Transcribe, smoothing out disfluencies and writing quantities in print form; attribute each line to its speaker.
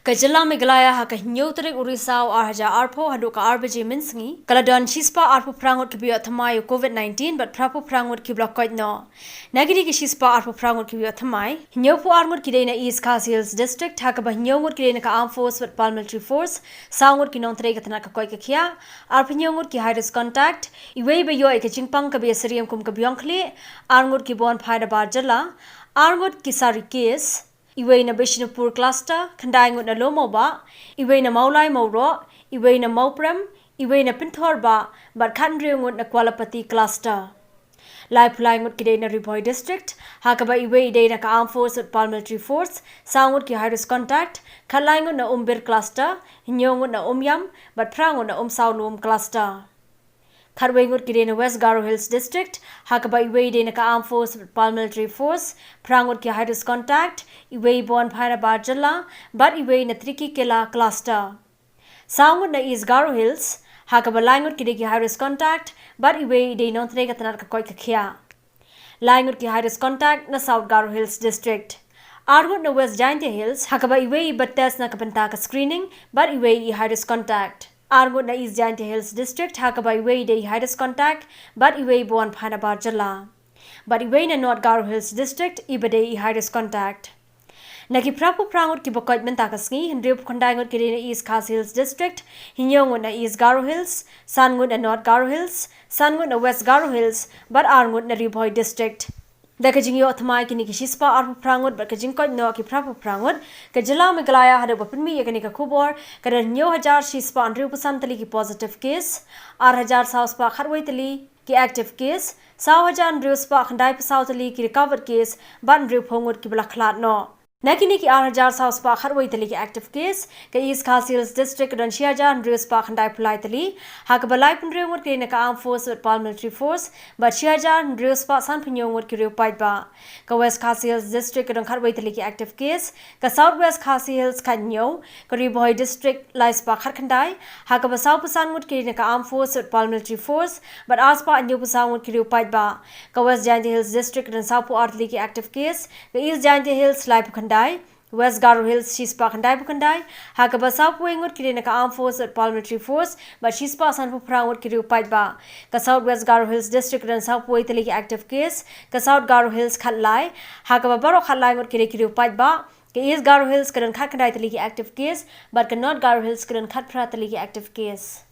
Speaker 1: Kajala Megalaya Haka Nyotric Urisao Arja Arpo Haduka Arbaji Minsngi, Kaladon Shispa Arpo Prangot Kibia Thamai COVID-19 but Prapo Prangot Kibla quite no. Nagiri Shispa Arpo Prangot Kibia Thamai, Nyopo Armut Kidena East Castles District, Hakaba Nyomut Kidena Armed Force with Parliamentary Force, Soundwood Kinontre Katanaka Koikakia, Arpinyomut Ki Hidus Contact, Iwe Bayo Ekachingpang Kabia Sirium Kum Kabionkli, Armut Kibon Paida Barjala, Armut Kisari Case. Iwe na Bishnupur cluster, Kandangut na Lomoba, Iwe na Maulai Mauro, Iwe na Mauprem, Iwe na Pinthorba, but Kandriungut na Kualapati cluster. Lai Pulangut Kide na Ripoy district, Hakaba Iwe Ide na Armed Force at Parliamentary Force, Soundgut ki Hidus Contact, Kalangut na Umbir cluster, Nyongut na Umyam, but Prangut na Saulum cluster. Karwengut Kidena West Garo Hills District, Hakaba Iwe Dena Armed Force Parliamentary Force, Prangut ki Hidus Contact, Iwe Bon Paira Barjala, but Iwe na Triki Kela Cluster. Soundgut na East Garo Hills, Hakaba Langut Kide ki Hidus Contact, but Iwe De Nontrega Tanaka Koika Kia. Langut ki Hidus Contact na South Garo Hills District. Argut na West Giant Hills, Hakaba Iwe Bates na Kapantaka Screening, but Iwe Hidus Contact. Argut na East Giant Hills District, Hakaba Iwe de Hidus Contact, but Iwe Bon Pana Barjala. But Iwe na North Garo Hills District, Ibade Hidus Contact. Naki Prapu Prangut ki Bokoit Mentakasngi, Hendrip Kondangut Kidena East Khas Hills District, Hinyongut na East Garo Hills, Sangut na North Garo Hills, Sangut na West Garo Hills, but Arngut na Ripoy District. Dakajing yo atmai kini kishispa arpu prangut but kajing ko no ki prapu prangut kajala megalaya hada bapinmi yakani ka kubor kada nyo hajar shispa andri upasantali ki positive case 8000 sauspa kharwaitali ki active case 1000 andriuspa khandai pasautali ki recovered case ban andri phongut ki blaklat no Nakini ki 8000 sauspa kharwaitali ki active case ka East Khas Hills District dan 6000 andriuspa khandai pulaitali hakabalai punreungut ki naka Armed Force with Parliamentary Force but 6000 andriuspa san pnyongut ki reupai ba ka West Khas Hills District dan kharwaitali ki active case ka South West Khas Hills kanyo ka Riboy District laispa kharkhandai hakaba South Pasangut ki naka Armed Force with Parliamentary Force but aspa anyo pasangut ki reupai ba ka West Giant Hills District dan South Artli ki active case ka East Giant Hills lai West Garo Hills Shispa Kandai Bukandai, Hakaba South Wengut Kirina Armed Force at Parliamentary Force, but Shispa Sanpu Prangut Kiriu Paitba, Ka South West Garo Hills District and South Waitali active case, Ka South Garo Hills Khatlai, Hakaba Baro Khatlai Ngut Kiriu Paitba, Ka East Garo Hills Karan Khatkandai Taliki active case, but Ka North Garo Hills Karan Khatpra Taliki active case.